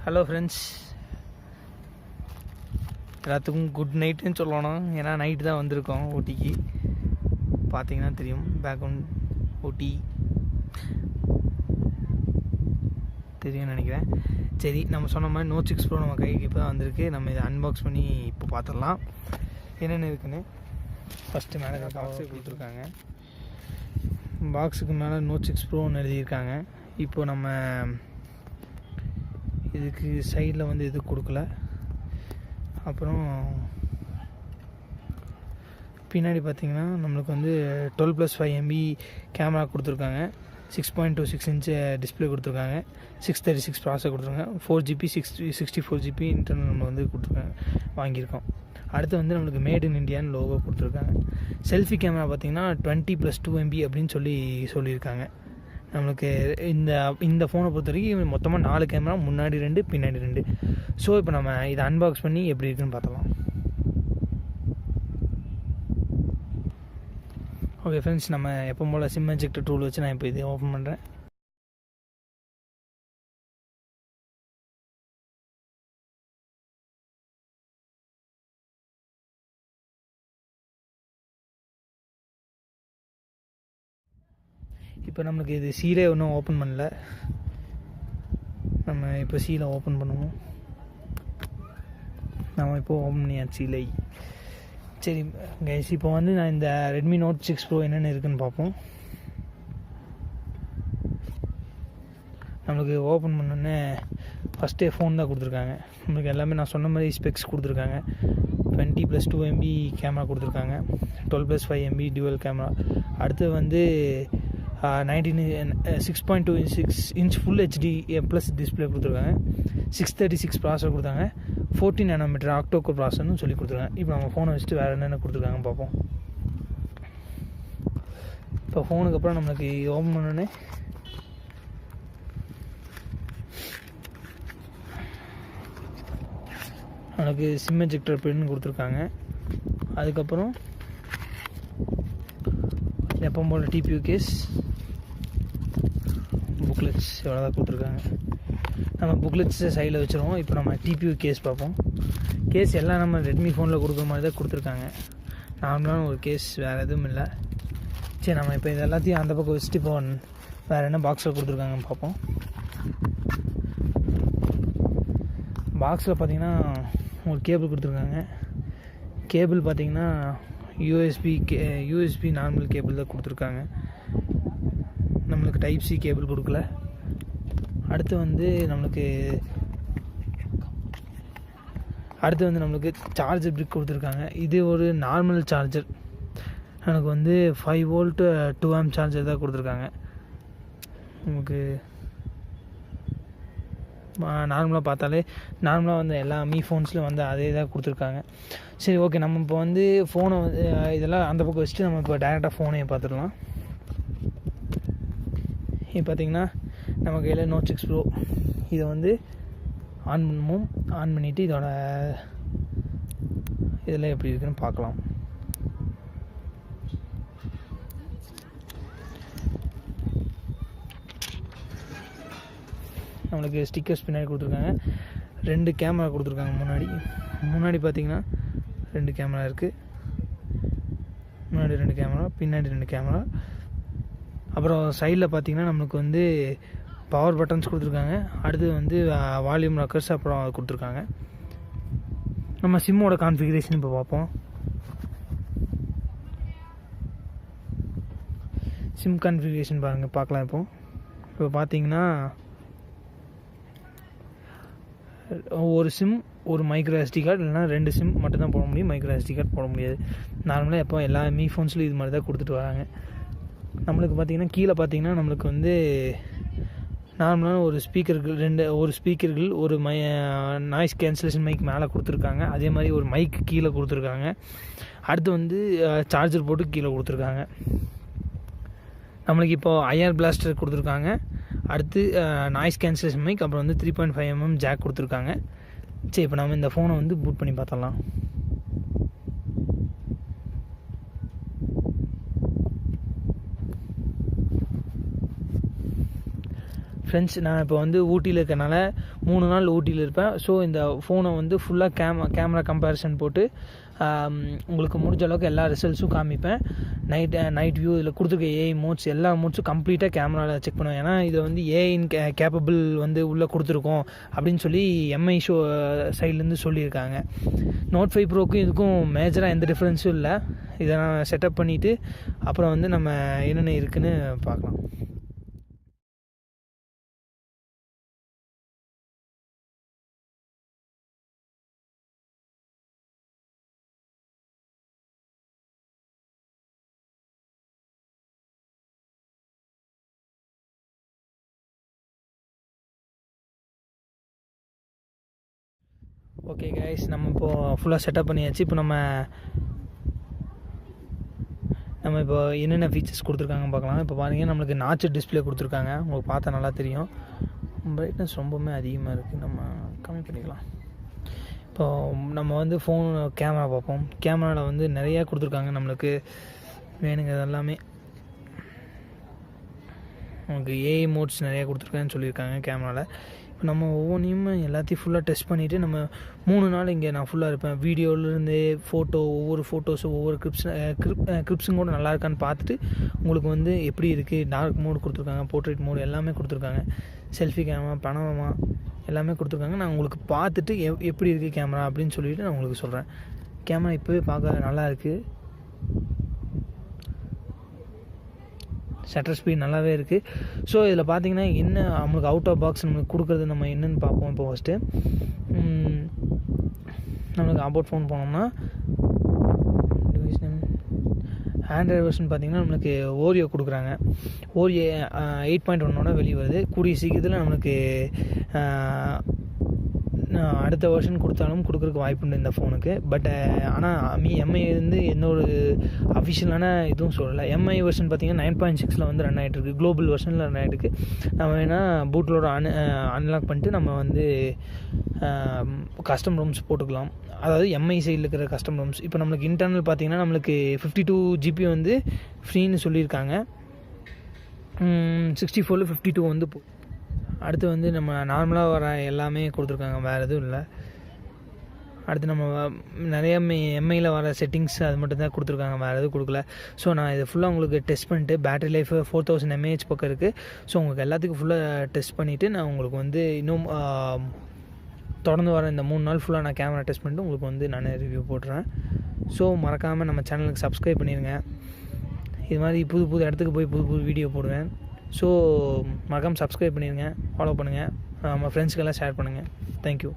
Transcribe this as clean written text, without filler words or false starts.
Hello friends, எல்லாத்துக்கும் good நைட்டுன்னு சொல்லணும். ஏன்னா நைட்டு தான் வந்திருக்கோம் ஊட்டிக்கு. பார்த்தீங்கன்னா தெரியும், பேக்ரவுண்ட் ஊட்டி தெரியும்னு நினைக்கிறேன். சரி, நம்ம சொன்ன மாதிரி நோட் 6 ப்ரோ நம்ம கைக்கு இப்போ தான் வந்திருக்கு. நம்ம இதை அன்பாக்ஸ் பண்ணி இப்போ பார்த்துடலாம் என்னென்ன இருக்குன்னு. ஃபஸ்ட்டு மேலே பாக்ஸு கொடுத்துருக்காங்க. பாக்ஸுக்கு மேலே நோட் 6 ப்ரோன்னு எழுதியிருக்காங்க. இப்போது நம்ம இதுக்கு சைடில் வந்து எதுவும் கொடுக்கல. அப்புறம் பின்னாடி பார்த்திங்கன்னா நம்மளுக்கு வந்து 12+5 MB கேமரா கொடுத்துருக்காங்க. 6.26 இன்ச்சு டிஸ்பிளே கொடுத்துருக்காங்க. 636 ப்ராசஸர் கொடுத்துருக்காங்க. 4GB 64GB இன்டர்னல் நம்ம வந்து கொடுத்துருக்காங்க, வாங்கியிருக்கோம். அடுத்து வந்து நம்மளுக்கு மேட் இன் இண்டியான்னு லோகோ கொடுத்துருக்காங்க. செல்ஃபி கேமரா பார்த்திங்கன்னா 20+2 MB அப்படின்னு சொல்லியிருக்காங்க. நம்மளுக்கு இந்த ஃபோனை பொறுத்த வரைக்கும் மொத்தமாக 4 கேமரா, முன்னாடி 2 பின்னாடி 2. ஸோ இப்போ நம்ம இதை அன்பாக்ஸ் பண்ணி எப்படி இருக்குன்னு பார்த்தலாம். ஓகே ஃப்ரெண்ட்ஸ், நம்ம எப்போ போல் சிம் எஜெக்டர் டூல் வச்சு நான் இப்போ இதை ஓப்பன் பண்ணுறேன். இப்போ நம்மளுக்கு இது சீலே ஒன்றும் ஓப்பன் பண்ணல. நம்ம இப்போ சீலை ஓப்பன் பண்ணுவோம். நம்ம இப்போ ஓப்பன் பண்ணியாச்சு சீலை. சரி கைஸ், இப்போ வந்து நான் இந்த ரெட்மி நோட் 6 ப்ரோ என்னென்ன இருக்குதுன்னு பார்ப்போம். நம்மளுக்கு ஓப்பன் பண்ணோன்னே ஃபஸ்ட்டே ஃபோன் தான் கொடுத்துருக்காங்க. நம்மளுக்கு எல்லாமே நான் சொன்ன மாதிரி ஸ்பெக்ஸ் கொடுத்துருக்காங்க. 20+2 MB கேமரா கொடுத்துருக்காங்க. 12+5 MB டியூவல் கேமரா. அடுத்து வந்து 6.26 inch full HD plus display கொடுத்துருக்காங்க. 636 ப்ராசஸர் கொடுத்தாங்க. 14 nm ஆக்டோகோர் ப்ராசஸர்னு சொல்லி கொடுத்துருக்காங்க. இப்போ நம்ம ஃபோனை வச்சுட்டு வேறு என்னென்ன கொடுத்துருக்காங்கன்னு பார்ப்போம். இப்போ ஃபோனுக்கு அப்புறம் நம்மளுக்கு ஓப்பன் பண்ணோன்னே நம்மளுக்கு சிம் எஜெக்டர் பின்னு கொடுத்துருக்காங்க. அதுக்கப்புறம் எப்போ போல் TPU கேஸ், புக்லெட்ஸ் எவ்வளோதான் கொடுத்துருக்காங்க. நம்ம புக்லெட்ஸை சைடில் வச்சுருவோம். இப்போ நம்ம TPU கேஸ் பார்ப்போம். கேஸ் எல்லாம் நம்ம ரெட்மி ஃபோனில் கொடுக்குற மாதிரி தான் கொடுத்துருக்காங்க. நார்மலான ஒரு கேஸ், வேறு எதுவும் இல்லை. சரி, நம்ம இப்போ இது எல்லாத்தையும் அந்த பக்கம் வச்சுட்டு இப்போ வேறு என்ன பாக்ஸில் கொடுத்துருக்காங்கன்னு பார்ப்போம். பாக்ஸில் பார்த்திங்கன்னா ஒரு கேபிள் கொடுத்துருக்காங்க. கேபிள் பார்த்திங்கன்னா USB நார்மல் கேபிள் தான் கொடுத்துருக்காங்க. நம்மளுக்கு டைப் C கேபிள் கொடுக்கல. அடுத்து வந்து நம்மளுக்கு சார்ஜர் பிரிக் கொடுத்துருக்காங்க. இது ஒரு நார்மல் சார்ஜர். எனக்கு வந்து 5 volt 2 amp சார்ஜர் தான் கொடுத்துருக்காங்க. நமக்கு நார்மலாக பார்த்தாலே நார்மலாக வந்து எல்லா ஃபோன்ஸ்லையும் வந்து அதே தான் கொடுத்துருக்காங்க. சரி, ஓகே, நம்ம இப்போ வந்து ஃபோனை வந்து இதெல்லாம் அந்த பக்கம் வச்சுட்டு நம்ம இப்போ டேரெக்டாக ஃபோனையே பார்த்துடலாம். இப்போ பார்த்திங்கன்னா நம்ம கையில் நோட் 6 ப்ரோ இதை வந்து ஆன் பண்ணுவோம். ஆன் பண்ணிவிட்டு இதோட இதெல்லாம் எப்படி இருக்குன்னு பார்க்கலாம். நம்மளுக்கு ஸ்டிக்கர்ஸ் பின்னாடி கொடுத்துருக்காங்க. 2 கேமரா கொடுத்துருக்காங்க. முன்னாடி பார்த்திங்கன்னா 2 கேமரா இருக்குது. முன்னாடி 2 கேமரா, பின்னாடி 2 கேமரா. அப்புறம் சைடில் பார்த்திங்கன்னா நம்மளுக்கு வந்து பவர் பட்டன்ஸ் கொடுத்துருக்காங்க. அடுத்து வந்து வால்யூம் ராக்கர்ஸ் அப்புறம் கொடுத்துருக்காங்க. நம்ம சிம்மோட கான்ஃபிகரேஷன் இப்போ பார்ப்போம். சிம் கான்ஃபிகரேஷன் பார்க்கலாம். இப்போ பார்த்திங்கன்னா ஒரு சிம், ஒரு மைக்ரோ SD கார்டு, இல்லைனா 2 சிம் மட்டும்தான் போட முடியும். மைக்ரோ SD கார்டு போட முடியாது. நார்மலாக எப்போ எல்லா ஃபோன்ஸ்லையும் இது மாதிரி தான் கொடுத்துட்டு வராங்க. நம்மளுக்கு பார்த்திங்கன்னா கீழே பார்த்திங்கன்னா நம்மளுக்கு வந்து நார்மலான ஒரு ஸ்பீக்கர்கள் ஒரு நாய்ஸ் கேன்சலேஷன் மைக் மேலே கொடுத்துருக்காங்க. அதே மாதிரி ஒரு மைக் கீழே கொடுத்துருக்காங்க. அடுத்து வந்து சார்ஜர் போட்டு கீழே கொடுத்துருக்காங்க. நம்மளுக்கு இப்போது IR பிளாஸ்டர் கொடுத்துருக்காங்க. அடுத்து நாய்ஸ் கேன்சலேஷன் மைக், அப்புறம் வந்து 3.5 mm ஜாக் கொடுத்துருக்காங்க. சரி, இப்போ நம்ம இந்த ஃபோனை வந்து பூட் பண்ணி பார்த்தலாம். ஃப்ரெண்ட்ஸ், நான் இப்போ வந்து ஊட்டியில் இருக்கனால 3 நாள் ஊட்டியில் இருப்பேன். ஸோ இந்த ஃபோனை வந்து ஃபுல்லாக கேமரா கம்பேரிசன் போட்டு உங்களுக்கு முடிஞ்ச அளவுக்கு எல்லா ரிசல்ட்ஸும் காமிப்பேன். நைட் வியூ இதில் கொடுத்துருக்க ஏஐ மோட்ஸ் எல்லா மோட்ஸும் கம்ப்ளீட்டாக கேமராவில் செக் பண்ணுவேன். ஏன்னா இதை வந்து ஏஐன் கேப்பபிள் வந்து உள்ளே கொடுத்துருக்கோம் அப்படின்னு சொல்லி எம்ஐ சைட்லேருந்து சொல்லியிருக்காங்க. Note 5 ப்ரோக்கும் இதுக்கும் மேஜராக எந்த டிஃப்ரென்ஸும் இல்லை. இதை நான் செட்டப் பண்ணிவிட்டு அப்புறம் வந்து நம்ம என்னென்ன இருக்குதுன்னு பார்க்கலாம். ஓகே கைஸ், நம்ம இப்போது ஃபுல்லாக செட்டப் பண்ணியாச்சு. இப்போ நம்ம இப்போ என்னென்ன ஃபீச்சர்ஸ் கொடுத்துருக்காங்கன்னு பார்க்கலாம். இப்போ பாருங்கள், நம்மளுக்கு நாச்சு டிஸ்பிளே கொடுத்துருக்காங்க. உங்களுக்கு பார்த்தா நல்லா தெரியும். பிரைட்னஸ் ரொம்பவுமே அதிகமாக இருக்குது, நம்ம கம்மி பண்ணிக்கலாம். இப்போது நம்ம வந்து ஃபோன் கேமரா பார்ப்போம். கேமராவில் வந்து நிறையா கொடுத்துருக்காங்க. நம்மளுக்கு வேணுங்கிறது எல்லாமே நமக்கு ஏஐ மோட்ஸ் நிறையா கொடுத்துருக்காங்கன்னு சொல்லியிருக்காங்க கேமராவில். இப்போ நம்ம ஒவ்வொன்றையும் எல்லாத்தையும் ஃபுல்லாக டெஸ்ட் பண்ணிவிட்டு நம்ம 3 நாள் இங்கே நான் ஃபுல்லாக இருப்பேன். வீடியோவிலேருந்து ஒவ்வொரு ஃபோட்டோஸும் ஒவ்வொரு கிளிப்ஸும் கூட நல்லா இருக்கான்னு பார்த்துட்டு உங்களுக்கு வந்து எப்படி இருக்குது, டார்க் மோடு கொடுத்துருக்காங்க, போர்ட்ரேட் மோடு எல்லாமே கொடுத்துருக்காங்க, செல்ஃபி கேமரா, பனவமா எல்லாமே கொடுத்துருக்காங்க. நான் உங்களுக்கு பார்த்துட்டு எப்படி இருக்குது கேமரா அப்படின்னு சொல்லிவிட்டு நான் உங்களுக்கு சொல்கிறேன். கேமரா இப்போவே பார்க்க நல்லா இருக்குது. ஷட்டர் ஸ்பீட் நல்லாவே இருக்குது. ஸோ இதில் பார்த்தீங்கன்னா என்ன நம்மளுக்கு அவுட் ஆஃப் பாக்ஸ் நம்மளுக்கு கொடுக்குறது நம்ம என்னென்னு பார்ப்போம். இப்போ ஃபஸ்ட்டு நம்மளுக்கு அபவுட் ஃபோன் போனோம்னா ஆண்ட்ராய்டு வெர்ஷன் பார்த்திங்கன்னா நம்மளுக்கு ஓரியோ கொடுக்குறாங்க. ஓரியோ 8.1 வெளியே வருது. கூடிய சீக்கிரத்தில் நம்மளுக்கு அடுத்த வெர்ஷன் கொடுத்தாலும் கொடுக்குறதுக்கு வாய்ப்பு உண்டு இந்த ஃபோனுக்கு. பட் ஆனால் எம்ஐ வந்து எந்த ஒரு அஃபிஷியலான இதுவும் சொல்லலை. எம்ஐ வெர்ஷன் பார்த்திங்கன்னா 9.6 வந்து ரன் ஆகிட்டுருக்கு. குளோபல் வெர்ஷனில் ரன் ஆகிட்டுருக்கு. நம்ம வேணால் பூட்லோட அன்லாக் பண்ணிட்டு நம்ம வந்து கஸ்டம் ரோம்ஸ் போட்டுக்கலாம். அதாவது எம்ஐ சைடில் இருக்கிற கஸ்டம் ரோம்ஸ். இப்போ நம்மளுக்கு இன்டர்னல் பார்த்திங்கன்னா நம்மளுக்கு 52 GB வந்து ஃப்ரீன்னு சொல்லியிருக்காங்க. 64 52 வந்து அடுத்து வந்து நம்ம நார்மலாக வர எல்லாமே கொடுத்துருக்காங்க, வேறு எதுவும் இல்லை. அடுத்து நம்ம நிறைய எம்ஐயில் வர செட்டிங்ஸ் அது மட்டும் தான் கொடுத்துருக்காங்க, வேறு எதுவும் கொடுக்கல. ஸோ நான் இதை ஃபுல்லாக உங்களுக்கு டெஸ்ட் பண்ணிட்டு பேட்டரி லைஃப் 4000 mAh பக்கம் இருக்குது. ஸோ உங்களுக்கு எல்லாத்துக்கும் ஃபுல்லாக டெஸ்ட் பண்ணிவிட்டு நான் உங்களுக்கு வந்து இன்னும் தொடர்ந்து வர இந்த 3 நாள் ஃபுல்லாக நான் கேமரா டெஸ்ட் பண்ணிட்டு உங்களுக்கு வந்து நான் ரிவ்யூ போடுறேன். ஸோ மறக்காமல் நம்ம சேனலுக்கு சப்ஸ்கிரைப் பண்ணிடுங்க. இது மாதிரி புது இடத்துக்கு போய் புது வீடியோ போடுவேன். ஸோ மறக்காமல் சப்ஸ்கிரைப் பண்ணிடுங்க, ஃபாலோ பண்ணுங்கள், நம்ம ஃப்ரெண்ட்ஸ்க்கெல்லாம் ஷேர் பண்ணுங்கள். தேங்க்யூ.